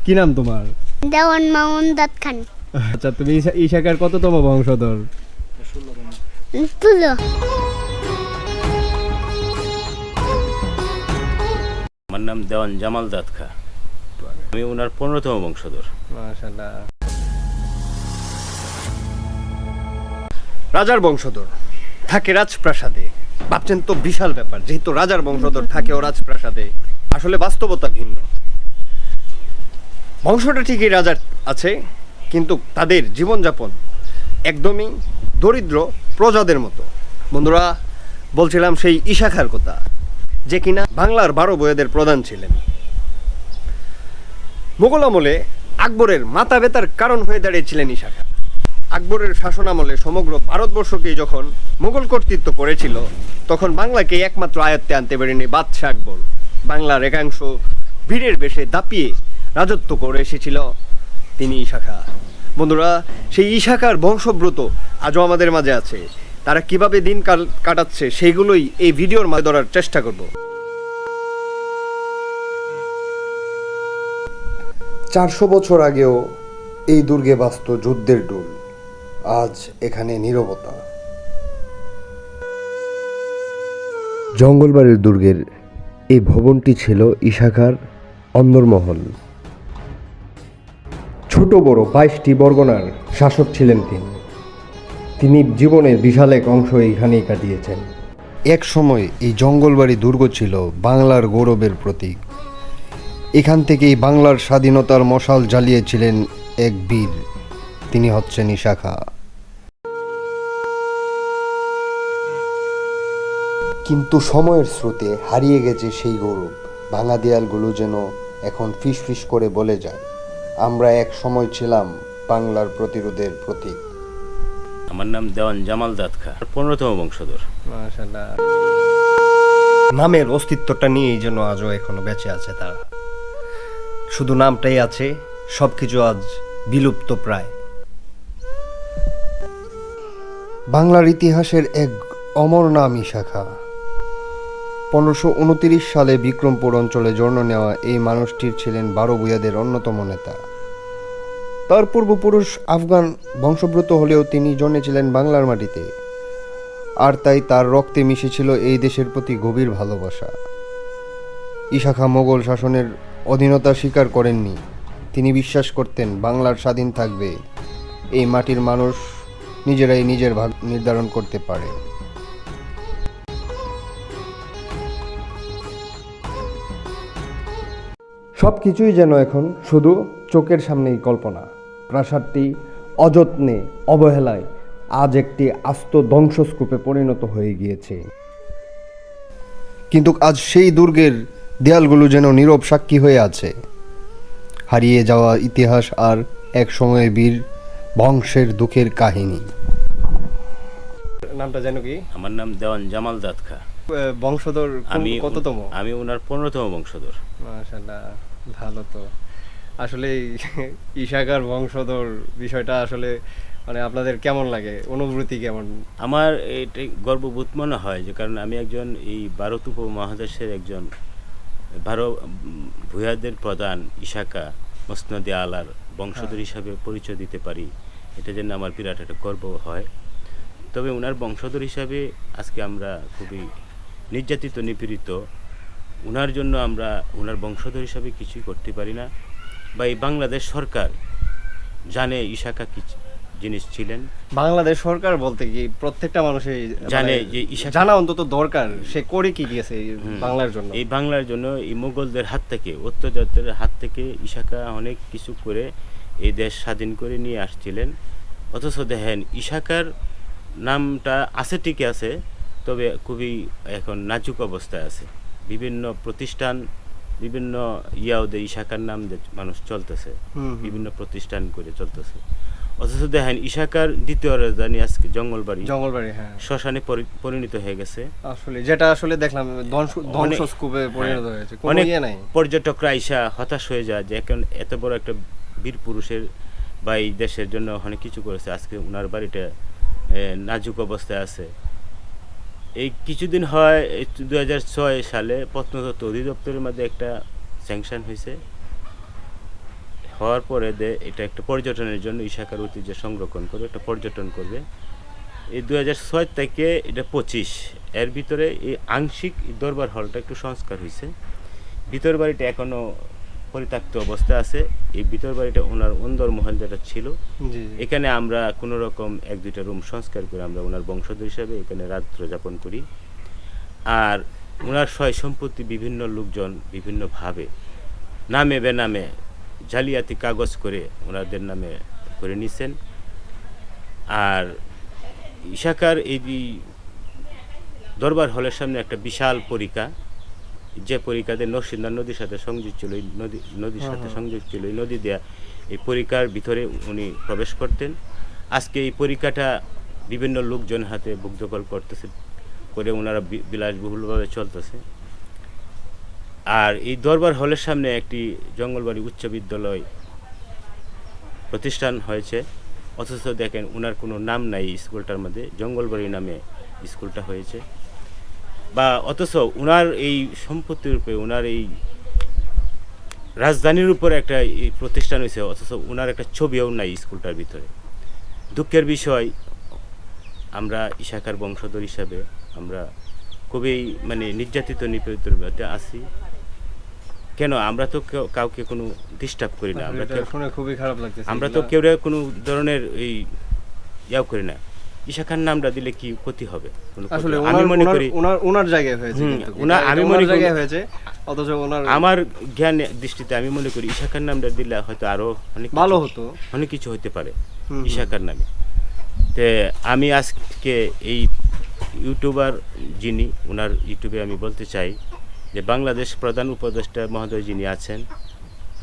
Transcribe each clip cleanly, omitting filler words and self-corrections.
কি নাম তোমার? দেওয়ান মামুনদাদ খান। আচ্ছা, তুমি ইশাকার কততম বংশধর? তুলো। আমার নাম দেওয়ান জামাল দাদ খা, আমি ওনার 15তম বংশধর। মাশাআল্লাহ। রাজার বংশধর থাকে রাজপ্রাসাদে, ভাবছেন তো বিশাল ব্যাপার। যেহেতু রাজার বংশধর থাকে ও রাজপ্রাসাদে, আসলে বাস্তবতা ভিন্ন। বংশটা ঠিকই রাজার আছে, কিন্তু তাদের জীবনযাপন একদমই দরিদ্র প্রজাদের মতো। বন্ধুরা, বলছিলাম সেই ইশাখার কথা, যে কিনা বাংলার 12 বইয়েদের প্রধান ছিলেন। মোগল আমলে আকবরের মাথা ব্যথার কারণ হয়ে দাঁড়িয়েছিলেন ইশাখা। আকবরের শাসনামলে সমগ্র ভারতবর্ষকেই যখন মোগল কর্তৃত্ব করেছিল, তখন বাংলাকে একমাত্র আয়ত্তে আনতে পারেনি বাদশাহ আকবর। বাংলার একাংশ বীরের বেশে দাপিয়ে রাজত্ব করে এসেছিল তিনি ইশাখা। বন্ধুরা, সেই ইশাখার বংশব্রত আজও আমাদের মাঝে আছে। তারা কিভাবে দিন কাটাচ্ছে সেইগুলোই এই ভিডিওর মাঝে ধরার চেষ্টা করব। 400 বছর আগেও এই দুর্গে বাজত যুদ্ধের ঢোল। আজ এখানে নীরবতা। জঙ্গলবাড়ির দুর্গের এই ভবনটি ছিল ইশাখার অন্দরমহল। ছোট বড় 22টি বরগনার শাসক ছিলেন তিনি জীবনের বিশাল এক অংশ এইখানেই কাটিয়েছেন। এক সময় এই জঙ্গলবাড়ি দুর্গ ছিল বাংলার গৌরবের প্রতীক। এখান থেকেই বাংলার স্বাধীনতার মশাল জ্বালিয়েছিলেন এক বীর, তিনি হচ্ছেন ইশাখা। কিন্তু সময়ের স্রোতে হারিয়ে গেছে সেই গৌরব। ভাঙা দেয়ালগুলো যেন এখন ফিস ফিস করে বলে যায়, আমরা এক সময় ছিলাম বাংলার প্রতিরোধের প্রতীক। আমার নাম দেওয়ান জামাল দাদ খা, 15তম বংশধর। মাশাআল্লাহ। নামের অস্তিত্বটা নিয়েই যেন আজও এখনো বেঁচে আছে তারা। শুধু নামটাই আছে, সবকিছু আজ বিলুপ্ত প্রায়। বাংলার ইতিহাসের এক অমর নাম ইশাখা। 1529 সালে বিক্রমপুর অঞ্চলে জন্ম নেওয়া এই মানুষটির ছিলেন 12 ভূঁইয়াদের অন্যতম নেতা। তার পূর্বপুরুষ আফগান বংশোদ্ভূত হলেও তিনি জন্মেছিলেন বাংলার মাটিতে, আর তাই তার রক্তে মিশেছিল এই দেশের প্রতি গভীর ভালোবাসা। ইশাখা মোগল শাসনের অধীনতা স্বীকার করেননি। তিনি বিশ্বাস করতেন বাংলার স্বাধীন থাকবে, এই মাটির মানুষ নিজেরাই নিজের ভাগ নির্ধারণ করতে পারে। সব কিছুই যেন এখন শুধু চোখের সামনেই কল্পনা। প্রাসাদটি অযত্নে অবহেলায় আজ একটি আস্ত ধ্বংসস্তূপে পরিণত হয়ে গিয়েছে। কিন্তু আজ সেই দুর্গের দেয়ালগুলো যেন নীরব সাক্ষী হয়ে আছে হারিয়ে যাওয়া ইতিহাস আর এক সময় বীর বংশের দুঃখের কাহিনী। নামটা যেন কি? আমার নাম দেওয়ান জামাল দাদ খা, বংশধর কততম? আমি ওনার 15তম বংশধর। মাশাআল্লাহ, ভালো তো। আসলে ইশাখার বংশধর বিষয়টা আসলে মানে আপনাদের কেমন লাগে, অনুভূতি কেমন? আমার এটাই গর্ববোধ মনে হয়, যে কারণ আমি একজন এই ভারত উপমহাদেশের একজন 12 ভূঁইয়াদের প্রধান ইশাখা মসনদে আলার বংশধর হিসাবে পরিচয় দিতে পারি, এটা যেন আমার বিরাট একটা গর্ব হয়। তবে ওনার বংশধর হিসাবে আজকে আমরা খুবই নির্যাতিত নিপীড়িত। ওনার জন্য আমরা ওনার বংশধর হিসাবে কিছুই করতে পারি না, বা এই বাংলাদেশ সরকার জানে ইশাখা কি জিনিস ছিলেন। বাংলাদেশ সরকার বলতে কি প্রত্যেকটা মানুষই জানে মানে যে ইশাখা জানা অন্তত দরকার, সে করে কি গিয়েছে এই বাংলার জন্য। এই বাংলার জন্য এই মুঘলদের হাত থেকে, অত্যাচারদের হাত থেকে ইশাখা অনেক কিছু করে এই দেশ স্বাধীন করে নিয়ে আসছিলেন। অথচ দেখেন, ইশাখার নামটা আছে ঠিকই আছে, তবে খুবই এখন নাজুক অবস্থায় আছে। বিভিন্ন প্রতিষ্ঠান, বিভিন্ন ওদের ইশাখার নাম মানুষ চলতেছে, বিভিন্ন প্রতিষ্ঠান করে চলতেছে। অথচ দেখেন, ইশাখার দ্বিতীয় রাজধানী আজকে জঙ্গলবাড়ি, হ্যাঁ, শ্মশানে পরিণত হয়ে গেছে। আসলে যেটা আসলে দেখলাম ধ্বংসস্তূপে পরিণত হয়েছে। কোনো অনেক ইয়ে নাই। পর্যটকরা আইসা হতাশ হয়ে যায় যে এখন এত বড় একটা বীর পুরুষের বা এই দেশের জন্য অনেক কিছু করেছে, আজকে ওনার বাড়িটা নাজুক অবস্থায় আছে। এই কিছুদিন হয় 2006 সালে প্রত্নতত্ত্ব অধিদপ্তরের মধ্যে একটা স্যাংশন হয়েছে, হওয়ার পরে এটা একটা পর্যটনের জন্য ইশাকার ঐতিহ্য সংরক্ষণ করবে, একটা পর্যটন করবে। এই 2006 থেকে এটা 25, এর ভিতরে এই আংশিক এই দরবার হলটা একটু সংস্কার হয়েছে। ভিতর বাড়িটা এখনো পরিত্যক্ত অবস্থায় আছে। এই ভিতর বাড়িটা ওনার অন্দরমহল যেটা ছিল, জি এখানে আমরা কোনো রকম 1-2টা রুম সংস্কার করে আমরা ওনার বংশধর হিসাবে এখানে রাত্র যাপন করি। আর ওনার সয় সম্পত্তি বিভিন্ন লোকজন বিভিন্নভাবে নামে বেনামে জালিয়াতি কাগজ করে ওনাদের নামে করে নিছেন। আর ইশাকার এই দরবার হলের সামনে একটা বিশাল পরিখা, যে পরিখাতে নরসিংদা নদীর সাথে সংযোগ ছিল, এই নদীর সাথে সংযোগ ছিল, এই নদী দেয়া এই পরিখার ভিতরে উনি প্রবেশ করতেন। আজকে এই পরিখাটা বিভিন্ন লোকজন হাতে বুক দখল করতেছে, করে ওনারা বিলাসবহুলভাবে চলতেছে। আর এই দরবার হলের সামনে একটি জঙ্গলবাড়ি উচ্চ বিদ্যালয় প্রতিষ্ঠান হয়েছে, অথচ দেখেন ওনার কোনো নাম নাই স্কুলটার মধ্যে, জঙ্গলবাড়ি নামে স্কুলটা হয়েছে। বা অথচ ওনার এই সম্পত্তির উপরে, ওনার এই রাজধানীর উপরে একটা এই প্রতিষ্ঠান হয়েছে, অথচ ওনার একটা ছবিও নাই স্কুলটার ভিতরে। দুঃখের বিষয়, আমরা ইশাকার বংশধর হিসাবে আমরা খুবই মানে নির্যাতিত নিপীড়িতের মধ্যে আছি। কেন আমরা তো কাউকে কোনো ডিস্টার্ব করি না, আমরা শুনে খুবই খারাপ লাগতেছে। আমরা তো কেউ কোনো ধরনের এই ইয়াও করি না। ইশাকার নামটা দিলে কি ক্ষতি হবে? আসলে আমি মনে করি ওনার জায়গায় হয়েছে, আমি মনে করি জায়গায় হয়েছে, অথচ ওনার আমার জ্ঞান দৃষ্টিতে আমি মনে করি ইশাকার নামটা দিলে হয়তো আরো অনেক ভালো হতো, অনেক কিছু হতে পারে ইশাকার নামে। তে আমি আজকে এই ইউটিউবার যিনি, ওনার ইউটিউবে আমি বলতে চাই যে বাংলাদেশ প্রধান উপদেষ্টা মহোদয় যিনি আছেন,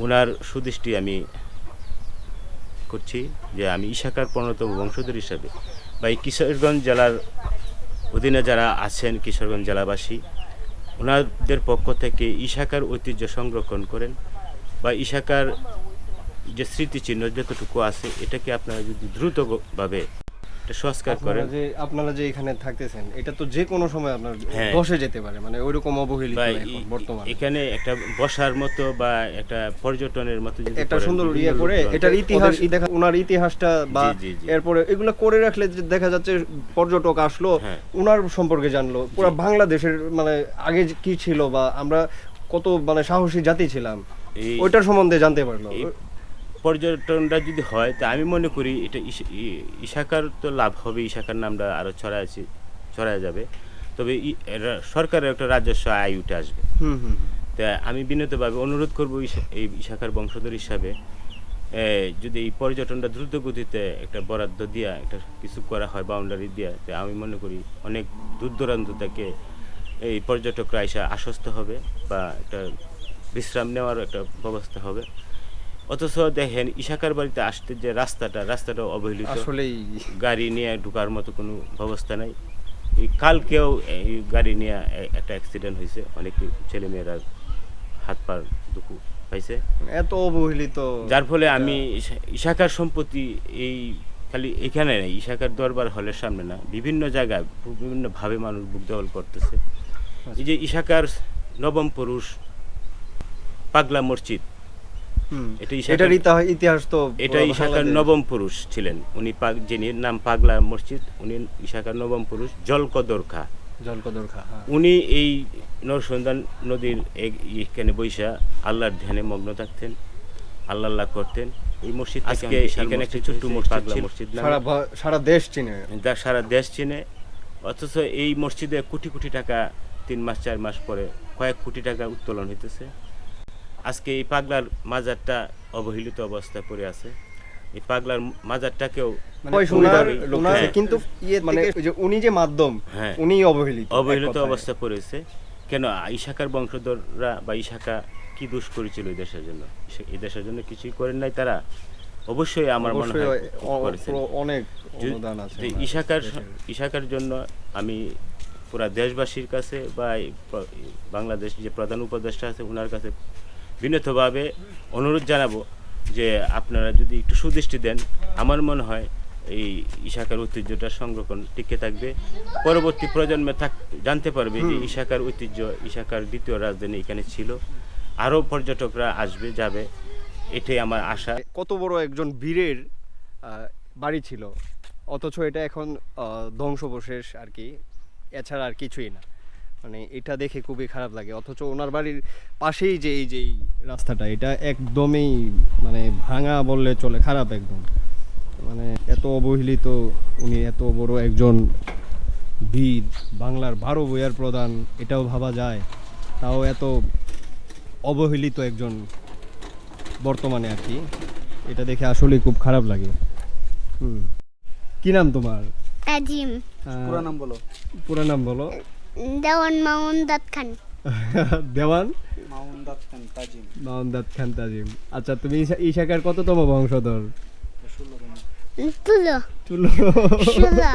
ওনার সুদৃষ্টি আমি করছি যে আমি ইশাকার প্রণতম বংশধর হিসাবে বা এই কিশোরগঞ্জ জেলার অধীনে যারা আছেন, কিশোরগঞ্জ জেলাবাসী, ওনাদের পক্ষ থেকে ইশাকার ঐতিহ্য সংরক্ষণ করেন বা ইশাকার যে স্মৃতিচিহ্ন যতটুকু আছে এটাকে আপনারা যদি দ্রুতভাবে এটা সংস্কার করেন। আপনারা যে এখানে থাকতেছেন, এটা তো যে কোনো সময় আপনার হ্যাঁ। বসে যেতে পারে, মানে ওইরকম অবহেলিত বা এখন বর্তমানে। এখানে একটা বসার মতো বা একটা পর্যটনের মতো যদি একটা করেন, সুন্দর বিভিন্ন ইয়ে করে লোকজন- এটার ইতিহাস দেখা, ওনার ইতিহাসটা বা জি, জি। এরপরে এগুলো করে রাখলে যে দেখা যাচ্ছে পর্যটক আসলো, হ্যাঁ। ওনার সম্পর্কে জানলো, পুরো বাংলাদেশের মানে আগে কি ছিল বা আমরা কত মানে সাহসী জাতি ছিলাম এই- ওইটার সম্বন্ধে জানতে পারলো। এই পর্যটনটা যদি হয় তা আমি মনে করি এটা ইশাকার তো লাভ হবে, ইশাকার নামটা আরও ছড়ায় যাবে, তবে সরকারের একটা রাজস্ব আয় উঠে আসবে। হুম হুম হুম। তা আমি বিনীতভাবে অনুরোধ করব এই ইশাকার বংশধর হিসাবে যদি এই পর্যটনটা দ্রুত গতিতে একটা বরাদ্দ দিয়া একটা কিছু করা হয়, বাউন্ডারি দিয়া, তা আমি মনে করি অনেক দূর দূরান্ত থেকে এই পর্যটকরা এসে আশ্বস্ত হবে বা একটা বিশ্রাম নেওয়ার একটা ব্যবস্থা হবে। অথচ দেখেন ইশাকার বাড়িতে আসতে যে রাস্তাটা অবহেলিত, আসলেই গাড়ি নিয়ে ঢোকার মতো কোনো ব্যবস্থা নাই। এই কালকেও এই গাড়ি নিয়ে একটা অ্যাক্সিডেন্ট হয়েছে, অনেক ছেলেমেয়েরা হাত পা দুঃখ পাইছে, এত অবহেলিত, যার ফলে আমি ইশাকার সম্পত্তি এই খালি এখানে নেই, ইশাকার দরবার হলের সামনে না, বিভিন্ন জায়গায় বিভিন্নভাবে মানুষ বুক দখল করতেছে। এই যে ইশাকার নবম পুরুষ পাগলা মসজিদ, এটার ইতিহাস তো এটা ইশাকার নবম পুরুষ ছিলেন, উনি যিনি নাম পাগলা মসজিদ, উনি ইশাকার নবম পুরুষ জলকদর খা। উনি এই নরসন্দান নদীর এখানে বৈশা আল্লাহর ধ্যানে মগ্ন থাকতেন, আল্লাহ করতেন। এই মসজিদ আজকে এখানে একটা ছোট্ট মসজিদ সারা দেশ চিনে, সারা দেশ চিনে, অথচ এই মসজিদে কোটি কোটি টাকা 3 মাস 4 মাস পরে কয়েক কোটি টাকা উত্তোলন হইতেছে। আজকে এই পাগলার মাজারটা অবহেলিত অবস্থায় পড়ে আছে। এই পাগলার মাজারটাকেও কিন্তু মানে ওই যে উনি যে মাধ্যম, হ্যাঁ, উনি অবহেলিত অবস্থা পড়েছে। কেন ইশাকার বংশধররা বা ইশাকা কি দোষ করেছিল এই দেশের জন্য? এই দেশের জন্য কিছুই করেন নাই তারা, অবশ্যই আমার মনে হয় অনেক অনুদান আছে। ইশাকার জন্য আমি পুরা দেশবাসীর কাছে বা বাংলাদেশ যে প্রধান উপদেষ্টা আছে ওনার কাছে বিনীতভাবে অনুরোধ জানাবো যে আপনারা যদি একটু সুদৃষ্টি দেন, আমার মনে হয় এই ইশাকার ঐতিহ্যটা সংরক্ষণ টিকে থাকবে, পরবর্তী প্রজন্মে জানতে পারবে যে ইশাকার ঐতিহ্য, ইশাকার দ্বিতীয় রাজধানী এখানে ছিল, আরও পর্যটকরা আসবে যাবে। এটাই আমার আশা। কত বড় একজন বীরের বাড়ি ছিল, অথচ এটা এখন ধ্বংসবশেষ আর কি, এছাড়া আর কিছুই না। মানে এটা দেখে খুবই খারাপ লাগে। অথচ ওনার বাড়ির পাশেই যে এই যে এই রাস্তাটা, এটা একদমই মানে ভাঙা বললে চলে, খারাপ একদম। মানে এত অবহেলিত উনি, এত বড় একজন বীর, বাংলার 12 ভূঁইয়ার প্রধান, এটাও ভাবা যায়, তাও এত অবহেলিত একজন বর্তমানে আর কি। এটা দেখে আসলেই খুব খারাপ লাগে। কি নাম তোমার? তাজিম। পুরা নাম বলো। দেওয়ান মামুন দাদ খান। দেওয়ান তাজিম। মামুন দাদ খান তাজিম। আচ্ছা, তুমি এই শাখার কততম বংশধর? তুলো। 16। 16